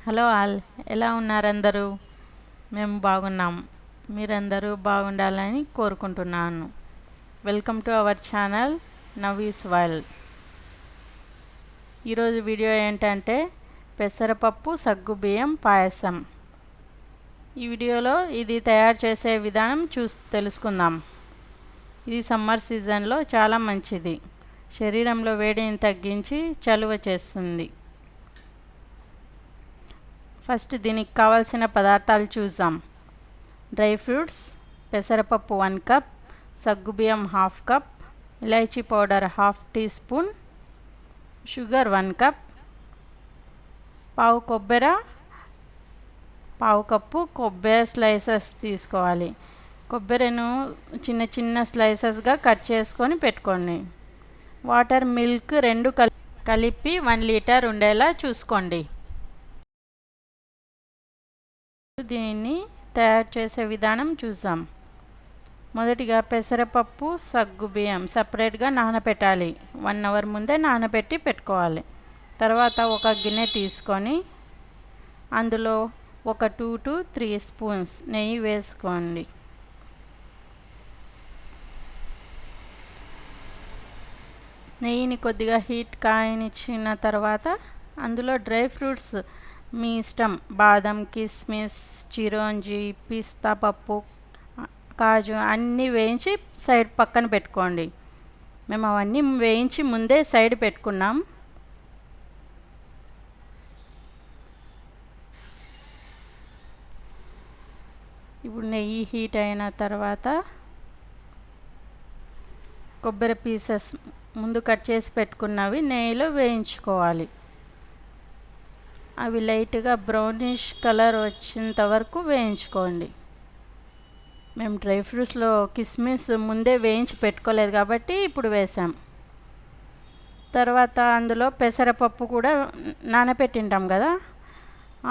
Hello all, ఎలా ఉన్నారు అందరూ? మేము బాగున్నాం. మీరందరూ బాగుండాలని కోరుకుంటున్నాను. వెల్కమ్ టు అవర్ ఛానల్ నవీస్ వరల్డ్. ఈరోజు వీడియో ఏంటంటే పెసరపప్పు సగ్గుబియ్యం పాయసం. ఈ వీడియోలో ఇది తయారు చేసే విధానం తెలుసుకుందాం. ఇది సమ్మర్ సీజన్లో చాలా మంచిది. శరీరంలో వేడిని తగ్గించి చలువ చేస్తుంది. ఫస్ట్ దీనికి కావాల్సిన పదార్థాలు చూద్దాం. డ్రై ఫ్రూట్స్, పెసరపప్పు 1 కప్, సగ్గుబియ్యం 1/2 కప్, ఇలాచీ powder 1/2 teaspoon, sugar 1 cup, పావు కప్పు కొబ్బరి స్లైసెస్ తీసుకోవాలి. కొబ్బరిను చిన్న చిన్న స్లైసెస్గా కట్ చేసుకొని పెట్టుకోండి. వాటర్, మిల్క్ 2 కలిపి 1 లీటర్ ఉండేలా చూసుకోండి. దీన్ని తయారు చేసే విధానం చూసాం. మొదటిగా పెసరపప్పు సగ్గుబియ్యం సపరేట్గా నానబెట్టాలి. 1 అవర్ ముందే నానబెట్టి పెట్టుకోవాలి. తర్వాత ఒక గిన్నె తీసుకొని అందులో ఒక 2 to 3 స్పూన్స్ నెయ్యి వేసుకోండి. నెయ్యిని కొద్దిగా హీట్ కాయనిచ్చిన తర్వాత అందులో డ్రై ఫ్రూట్స్ మీ ఇష్టం, బాదం, కిస్మిస్, చిరోంజి, పిస్తా పప్పు, కాజు అన్నీ వేయించి సైడ్ పక్కన పెట్టుకోండి. మేము అవన్నీ వేయించి ముందే సైడ్ పెట్టుకున్నాం. ఇప్పుడు నెయ్యి హీట్ అయిన తర్వాత కొబ్బరి పీసెస్ ముందు కట్ చేసి పెట్టుకున్నవి నెయ్యిలో వేయించుకోవాలి. అవి లైట్గా బ్రౌనిష్ కలర్ వచ్చేంత వరకు వేయించుకోండి. మేము డ్రై ఫ్రూట్స్లో కిస్మిస్ ముందే వేయించి పెట్టుకోలేదు కాబట్టి ఇప్పుడు వేసాం. తర్వాత అందులో పెసరపప్పు కూడా నానబెట్టింటాం కదా,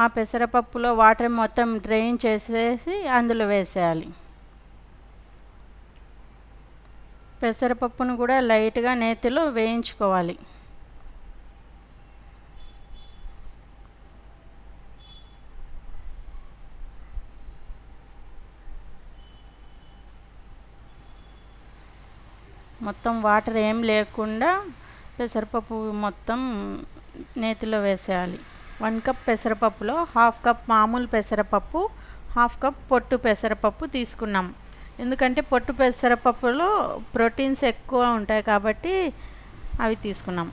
ఆ పెసరపప్పులో వాటర్ మొత్తం డ్రైన్ చేసేసి అందులో వేసేయాలి. పెసరపప్పును కూడా లైట్గా నేతిలో వేయించుకోవాలి. మొత్తం వాటర్ ఏం లేకుండా పెసరపప్పు మొత్తం నేతిలో వేసేయాలి. 1 కప్ పెసరపప్పులో 1/2 కప్ మామూలు పెసరపప్పు, 1/2 కప్ పొట్టు పెసరపప్పు తీసుకున్నాం. ఎందుకంటే పొట్టు పెసరపప్పులో ప్రోటీన్స్ ఎక్కువ ఉంటాయి కాబట్టి అవి తీసుకున్నాం.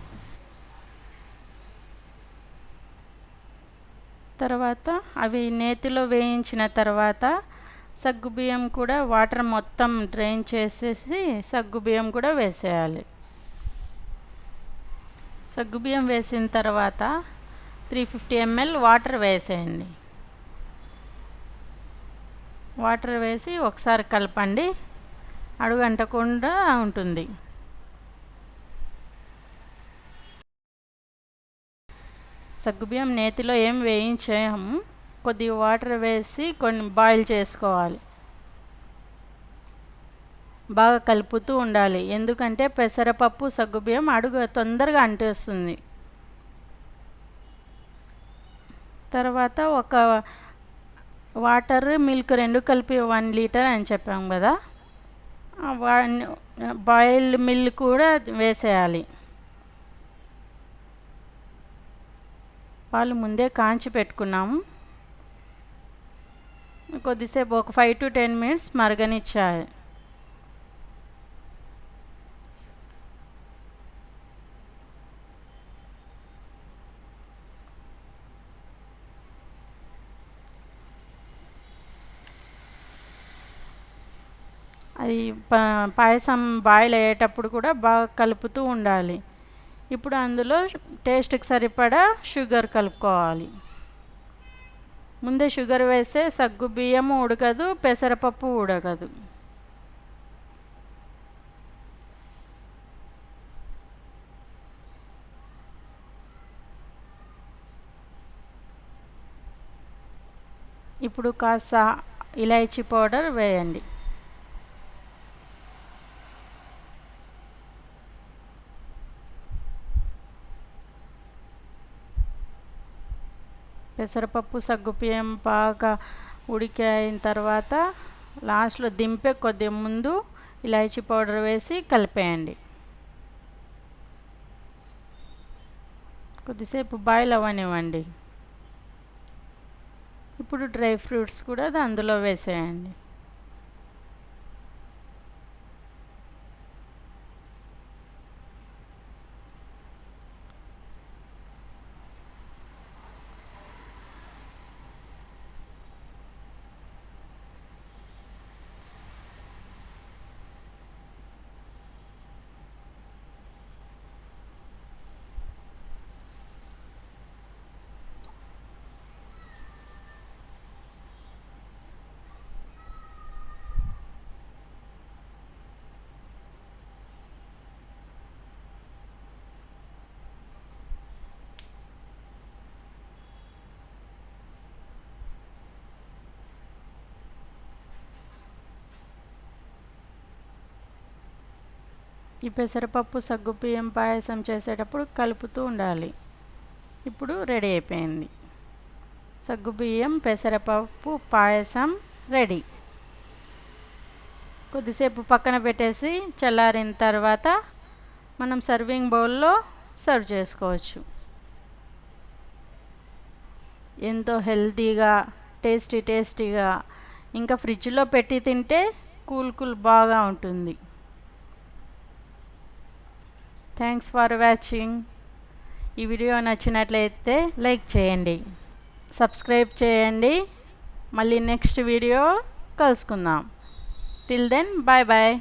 తర్వాత అవి నేతిలో వేయించిన తర్వాత సగ్గుబియ్యం కూడా వాటర్ మొత్తం డ్రైన్ చేసేసి సగ్గుబియ్యం కూడా వేసేయాలి. సగ్గుబియ్యం వేసిన తర్వాత 350 ml వాటర్ వేసేయండి. వాటర్ వేసి ఒకసారి కలపండి, అడుగంటకుండా ఉంటుంది. సగ్గుబియ్యం నేతిలో ఏం వేయించాము, కొద్దిగా వాటర్ వేసి కొన్ని బాయిల్ చేసుకోవాలి. బాగా కలుపుతూ ఉండాలి, ఎందుకంటే పెసరపప్పు సగ్గుబియ్యం అడుగు తొందరగా అంటేస్తుంది. తర్వాత ఒక వాటర్, మిల్క్ 2 కలిపి 1 లీటర్ అని చెప్పాం కదా, బాయిల్డ్ మిల్క్ కూడా వేసేయాలి. పాలు ముందే కాంచి పెట్టుకున్నాము. కొద్దిసేపు ఒక 5 to 10 minutes మరగనిచ్చాలి. అది పాయసం బాయిల్ అయ్యేటప్పుడు కూడా బాగా కలుపుతూ ఉండాలి. ఇప్పుడు అందులో టేస్ట్కి సరిపడా షుగర్ కలుపుకోవాలి. ముందే షుగర్ వేస్తే సగ్గుబియ్యం ఉడకదు, పెసరపప్పు ఉడకదు. ఇప్పుడు కాస్త ఇలాచీ పౌడర్ వేయండి. పెసరపప్పు సగ్గుబియ్యం బాగా ఉడికిన తర్వాత లాస్ట్లో దింపే కొద్దిగా ముందు ఇలాచీ పౌడర్ వేసి కలిపేయండి. కొద్దిసేపు బాయిల్ అవ్వనివ్వండి. ఇప్పుడు డ్రై ఫ్రూట్స్ కూడా అందులో వేసేయండి. ఈ పెసరపప్పు సగ్గుబియ్యం పాయసం చేసేటప్పుడు కలుపుతూ ఉండాలి. ఇప్పుడు రెడీ అయిపోయింది. సగ్గుబియ్యం పెసరపప్పు పాయసం రెడీ. కొద్దిసేపు పక్కన పెట్టేసి చల్లారిన తర్వాత మనం సర్వింగ్ బౌల్లో సర్వ్ చేసుకోవచ్చు. ఎంతో హెల్తీగా టేస్టీగా ఇంకా ఫ్రిడ్జ్లో పెట్టి తింటే కూల్ బాగా ఉంటుంది. Thanks for watching. ఈ వీడియో నచ్చినట్లయితే లైక్ చేయండి, సబ్స్క్రైబ్ చేయండి. మళ్ళీ నెక్స్ట్ వీడియో కలుసుకుందాం. Till then bye bye.